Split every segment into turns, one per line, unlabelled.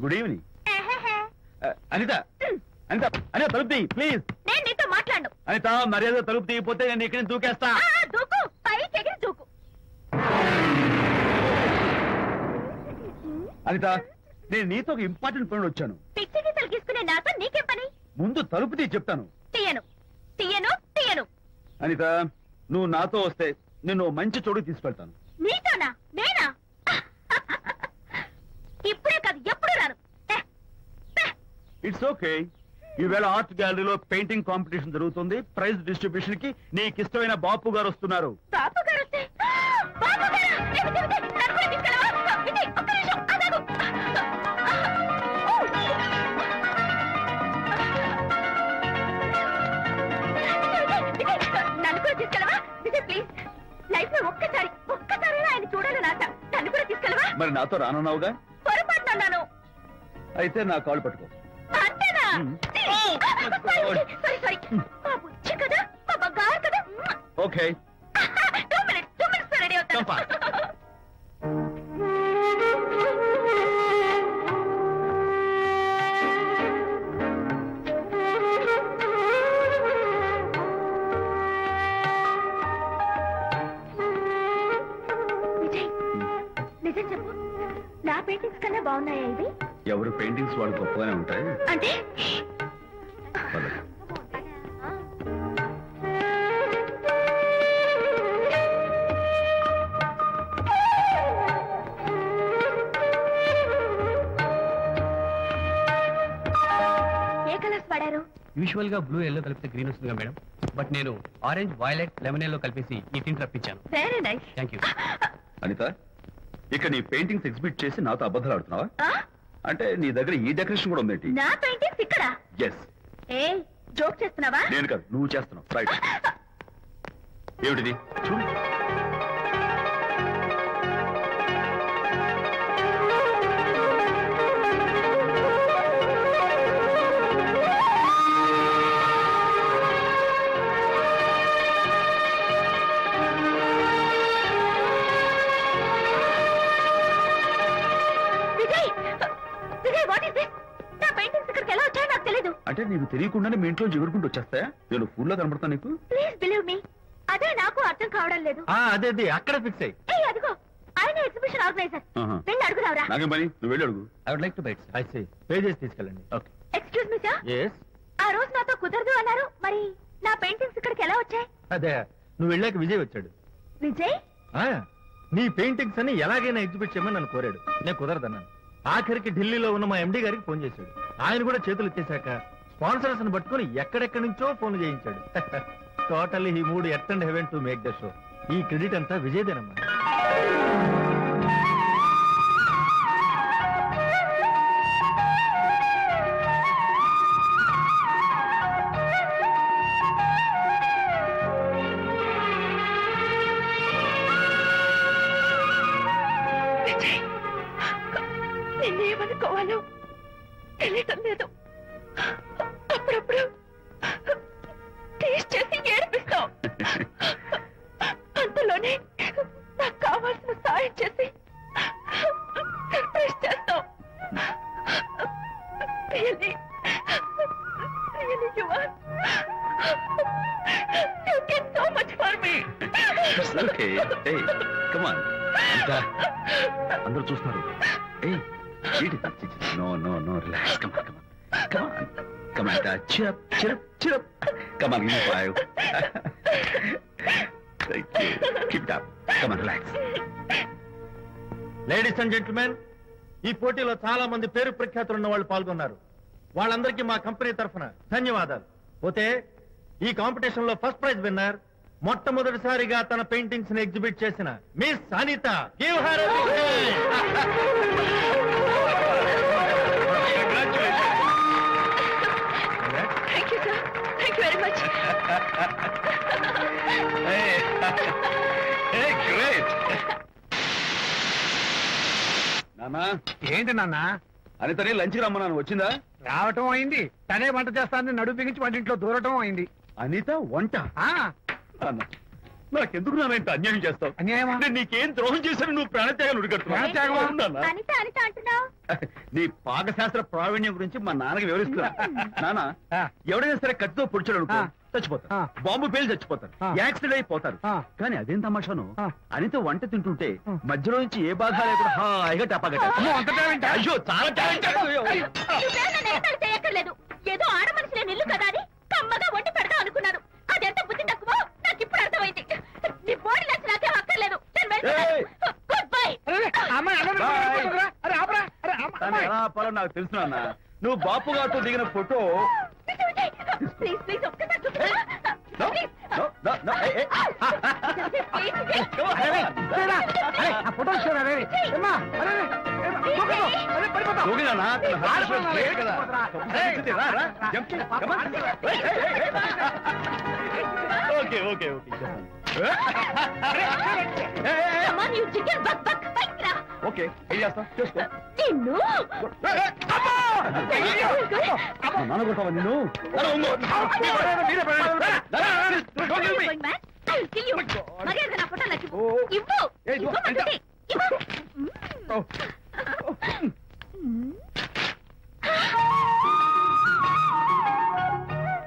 Good evening. Anitha Anitha Anitha తలుపు తీ please.
నేను నీతో మాట్లాడు.
అనిత మర్యాద తలుపు తీయకపోతే నేను ఇక్కడ దూకేస్తా.
దూకు, పైకి ఎగిరి దూకు.
అనిత నేను నీతో ఒక ఇంపార్టెంట్ పనులు వచ్చాను.
పిచ్చి గీతలు గీసుకునే నాతో నీకేం పని?
ముందు తలుపు తీ చెప్తాను.
తీయను తీయను తీయను.
అనిత నువ్వు నాతో వస్తే నిన్ను మంచి చోటుకి తీసుకెళ్తాను.
నీతోనా? నేనా? ఇప్పుడే కాదు ఎప్పుడు రాను.
It's okay. ఈవేళ ఆర్ట్ గ్యాలరీలో పెయింటింగ్ కాంపిటీషన్ జరుగుతుంది. ప్రైజ్ డిస్ట్రిబ్యూషన్ కి నీకు ఇష్టమైన బాపు గారు వస్తున్నారు.
బాపు గారు వస్తే బాపు గారు నన్ను కూడా తీసుకెళ్ళవా? విజయ్, ఒక్క నిమిషం ఆగు. నన్ను కూడా తీసుకెళ్ళవా? విజయ్ ప్లీజ్, లైఫ్ లో ఒక్కసారి ఆయన చూడాలి నాట. నన్ను కూడా తీసుకెళ్ళవా?
మరి నాతో రానున్నావుగా?
పొరపాటున్నాను.
అయితే నా కాళ్ళు పట్టుకో.
అంతేనా? సారీ మా బుచ్చి కదా, మా బంగారు కదా.
ఓకే
2 minutes రెడీ అవుతాను. విజయ్ నిజం చెప్పు, నా పెయింటింగ్స్ కన్నా బాగున్నాయా ఇవి?
ఎవరు పెయింటింగ్స్ వాళ్ళు గొప్పగానే ఉంటాయి
అంటే ఏ కలర్స్ వాడారు?
యూజువల్ గా బ్లూ ఎల్లో కలిపితే గ్రీన్ వస్తుందిగా మేడం, బట్ నేను ఆరెంజ్ వైలెట్ లెమన్ ఎల్లో కలిపేసి ఈ టింట్ రప్పించాను.
Very nice.
Thank you.
Anitha ఇక నీ పెయింటింగ్స్ ఎగ్జిబిట్ చేసి నాతో అబద్ధాలు ఆడుతున్నావా? అంటే నీ దగ్గర ఈ డెకరేషన్ కూడా ఉందేంటి?
నా పెయింటింగ్స్ ఇక్కడ?
ఎస్.
ఏ జోక్ చేస్తున్నావా?
నేను కాదు, నువ్వు చేస్తున్నావు. రైట్. ఏమిటిది చూడు. అంటే నీకు తెలియకుండానే మీ ఇంట్లో ఎగురుకుంటూ వచ్చేస్తాయా? నేను ఫుల్లో కనబడతా నీకు?
ప్లీజ్ బిలీవ్ మీ, అదే నాకు అర్థం కావడం లేదు.
అదే అక్కడ ఫిక్స్ అయ్యి.
అదిగో ఆయన ఎగ్జిబిషన్ ఆర్గనైజర్. వెళ్ళి అడుగుదావరా?
నాకేం పని, నువ్వు వెళ్ళి అడుగు.
I would like to bite.
I see. Pay చేసి తీసుకెళ్ళండి. Okay.
Excuse me sir.
yes.
ఆ రోజు నాతో కుదరదు అన్నారు, మరి నా పెయింటింగ్స్ ఇక్కడికి ఎలా వచ్చాయి?
అదే నువ్వు వెళ్ళాక విజయ్ వచ్చాడు.
విజయ్
నీ పెయింటింగ్స్ అని ఎలాగైనా ఎగ్జిబిట్ చేయమని నన్ను కోరాడు. నేను కుదరదన్నాను. ఆఖరికి ఢిల్లీలో ఉన్న మా ఎండి గారికి ఫోన్ చేశాడు. ఆయన కూడా చేతులు ఎత్తేశాక స్పాన్సర్స్ ని పట్టుకుని ఎక్కడెక్కడి నుంచో ఫోన్ చేయించాడు. Totally he mood earth and heaven to make the show. ఈ క్రెడిట్ అంతా విజయ్దేనమ్మా.
నిన్నేమనుకోవాలో తెలియటం లేదు. అప్పుడప్పుడు టేస్ట్ చేసి ఏడిపిస్తావు. అంతలోనే నాకు కావాల్సిన సాయం చేసి సర్ప్రైజ్ చేస్తావు. Really, you are. You did so much for me.
It's okay. Hey, come on. అందరూ చూస్తున్నారు. Hey, no, relax. Come on. Cheer up. Come on, give me 5. Thank you. Keep it up. Come on, relax.
Ladies and gentlemen, ఈ పోటీలో చాలా మంది పేరు ప్రఖ్యాతులు ఉన్న వాళ్ళు పాల్గొన్నారు. వాళ్ళందరికీ మా కంపెనీ తరఫున ధన్యవాదాలు. పోతే ఈ కాంపిటీషన్ లో ఫస్ట్ ప్రైజ్ విన్నర్, మొట్టమొదటిసారిగా తన పెయింటింగ్స్ ని ఎగ్జిబిట్ చేసిన miss Anita. Give her a big
Thank you, sir. Thank you very much.
Hey, great. నానా,
ఏంటి నాన్న?
అనితని లంచ్కి రమ్మన్నాను, వచ్చిందా?
రావటం అయింది. తనే వంట చేస్తానని నడుపు బిగించి వంటింట్లో దూరటం అయింది.
అనిత వంట? నాకెందుకు నాన్న ఇంత అన్యాయం చేస్తావు?
అన్యాయమా?
నేను నీకేం ద్రోహం చేశాను నువ్వు ప్రాణత్యాగాలు ఉడికడుతున్నావు?
అనిత అనిత అంటున్నావు.
నీ పాకశాస్త్ర ప్రావీణ్యం గురించి మా నాన్నకి వివరిస్తున్నా. నాన్న, ఎవడైనా సరే కత్తితో పొడిచాడు అనుకో చచ్చిపోతారు, బాంబు పేలు చచ్చిపోతారు, యాక్సిడెంట్ అయిపోతారు. కానీ అదేం తమాషాను, అనిత వంట తింటుంటే మధ్యలో నుంచి ఏ బాధ లేకుండా హాయిగా టపాగట. అయ్యో చాలా
చేయక్కర్లేదు. ఏదో ఆడ మనిషిలో నిల్లు కదా అని కమ్మగా వండి పెడతా అనుకున్నాను. అదెంత బుద్ధి తక్కువ నాకు ఇప్పుడు అర్థమైంది. నీ బాడీ నచ్చి నాకేం అక్కర్లేదు. Good bye.
నాకు తెలుసు నాన్న, నువ్వు బాపు గారితో దిగిన ఫోటో.
ప్లీజ్ ప్లీజ్ ఒక్కసారి
ఓకే ఓకే ఓకే ఓకే ఏం చేస్తాం చేసుకో. నాన్న కొట్టావా నిన్ను?
నా ఫోటో ఇవ్వు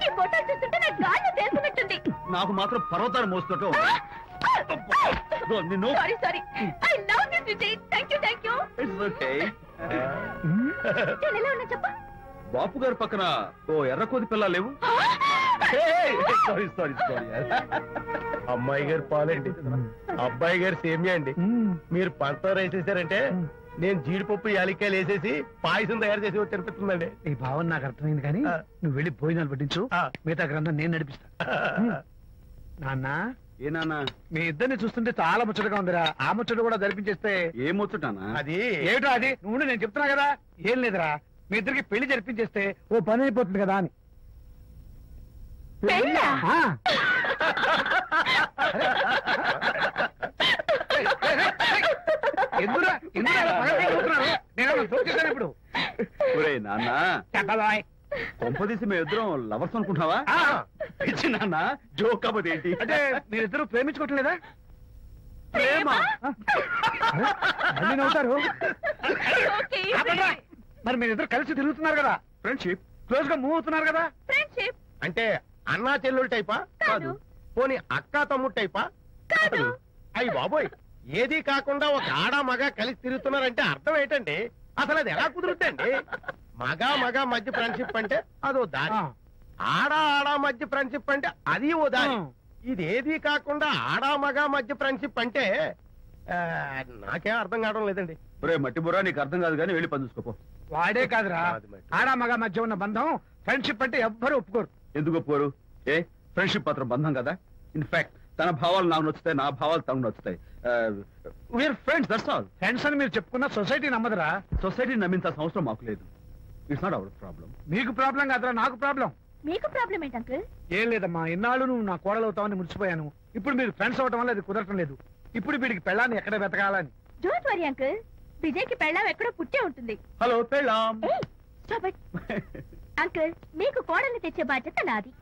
ఈ ఫోటో చూస్తుంటే నాకు గాలి తెలుసున్నట్టుంది.
నాకు మాత్రం పర్వతాలు మోస్తుంటో నిన్ను.
Sorry sorry. I love this Vijay. Thank you.
It's okay.
నేను ఎలా ఉన్నా చెప్పు.
బాపు గారి పక్కన ఓ ఎర్రకోతి పిల్ల లేవు? Sorry sorry sorry.
అమ్మాయి గారు పాలండి, అబ్బాయి గారు సేమియా అండి. మీరు పంచదార వేసేసారంటే నేను జీడిపప్పు యాలిక్కాయలు వేసేసి పాయసం తయారు చేసి తినిపిస్తుందండి.
ఈ భావన నాకు అర్థమైంది, కానీ నువ్వు వెళ్ళి భోజనాలు పట్టించు, మిగతా గ్రంథం నేను నడిపిస్తా. నాన్న,
ఏ నాన్న,
మీ ఇద్దరిని చూస్తుంటే చాలా ముచ్చటగా ఉందిరా. ఆ ముచ్చట కూడా జరిపించేస్తే.
ఏ ముచ్చటానా?
అది ఏమిటో అది నువ్వు నేను చెప్తున్నా కదా. ఏం లేదురా, మీ ఇద్దరికి పెళ్లి జరిపించేస్తే ఓ పని అయిపోతుంది కదా అని. ఇప్పుడు
నాన్న కొంపదీసి మేము ఇద్దరం లవర్స్ అనుకుంటావా? పిచ్చి నాన్న, జోక్ కాబట్టి ఏంటి
అంటే మీరిద్దరు ప్రేమించుకోవట్లేదా?
ప్రేమ
మళ్ళీ నవ్వుతారు. మరి మీరిద్దరు కలిసి తిరుగుతున్నారు కదా,
ఫ్రెండ్షిప్,
క్లోజ్ గా మూవ్ అవుతున్నారు కదా.
ఫ్రెండ్షిప్
అంటే అన్నా చెల్లెలు టైపా?
కాదు.
పోనీ అక్కా తమ్ముడు టైపా?
కాదు.
అయ్యి బాబోయ్, ఏది కాకుండా ఒక ఆడ మగ కలిసి తిరుగుతున్నారంటే అర్థం ఏంటండి? అసలు అది ఎలా కుదురుద్దండి? మగ మధ్య ఫ్రెండ్షిప్ అంటే అదో దారి, ఆడ మధ్య ఫ్రెండ్షిప్ అంటే అది ఓ దారి. ఇదేది కాకుండా ఆడ మధ్య ఫ్రెండ్షిప్ అంటే నాకేం అర్థం కావడం లేదండి.
మట్టి బుర్రా, నీకు అర్థం కాదు కానీ వెళ్ళి పని చూసుకోపో.
వాడే కాదురా, ఆడ మగ మధ్య ఉన్న బంధం ఫ్రెండ్షిప్ అంటే ఎవ్వరు ఒప్పుకోరు.
ఎందుకు ఒప్పుకోరు? ఏ ఫ్రెండ్షిప్ మాత్రం బంధం కదా. ఇన్ఫాక్ట్ తన భావాలు నాకు నచ్చుతాయి, నా భావాలు తనకు నచ్చుతాయి. We're friends, that's all.
Friends అని మీరు చెప్పుకున్న సొసైటీ నమ్మదురా.
సొసైటీ నమ్మింత అవసరం మాకు లేదు. It's not our problem.
మీకు ప్రాబ్లం కాదురా, నాకు ప్రాబ్లం.
మీకు ప్రాబ్లం ఏంటి అంకుల్?
ఏం లేదమ్మా, ఇన్నాళ్ళు నువ్వు నా కోడలు అవుతావని మురిసిపోయాను. ఇప్పుడు మీరు ఫ్రెండ్స్ అవటం వల్ల అది కుదరటం లేదు. ఇప్పుడు వీడికి పెళ్ళాన్ని ఎక్కడ వెతకాలని.
డోంట్ వరీ అంకుల్, విజయ్ కి పెళ్ళాం ఎక్కడో పుట్టే ఉంటుంది.
హలో పెళ్ళాం.
అంకుల్, మీకు కోడల్ని తెచ్చే బాధ్యత నాది.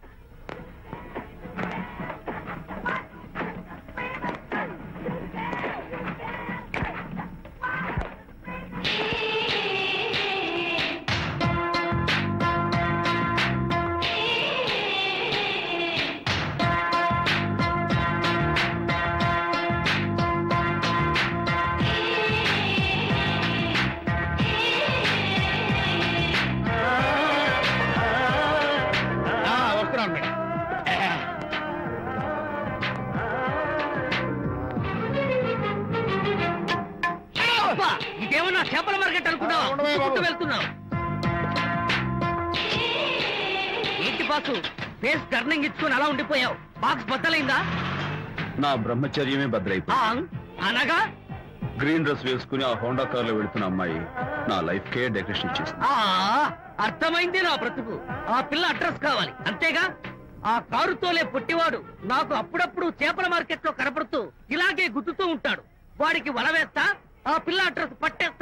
ఇదేమన్నా చేపల మార్కెట్ అనుకున్నావు? వెళ్తున్నావు ఏంటి బాసు? ఫేస్ టర్నింగ్ ఇచ్చుకుని అలా ఉండిపోయావు. బాక్స్ బద్దలైందా?
నా బ్రహ్మచర్యమే బద్దలైపోయింది.
అనగా
గ్రీన్ డ్రెస్ వేసుకుని ఆ హోండా కార్ లో వెళుతున్న అమ్మాయి నా లైఫ్ కే డెకరేషన్ ఇచ్చేసింది.
అర్థమైంది నా బ్రతుకు. ఆ పిల్ల అడ్రస్ కావాలి అంతేగా. ఆ కారుతోలే పుట్టివాడు నాకు అప్పుడప్పుడు చేపల మార్కెట్ లో కనపడుతూ ఇలాగే గుద్దుతూ ఉంటాడు. వాడికి వల వేస్తా, ఆ పిల్ల అడ్రస్ పట్టేస్తా.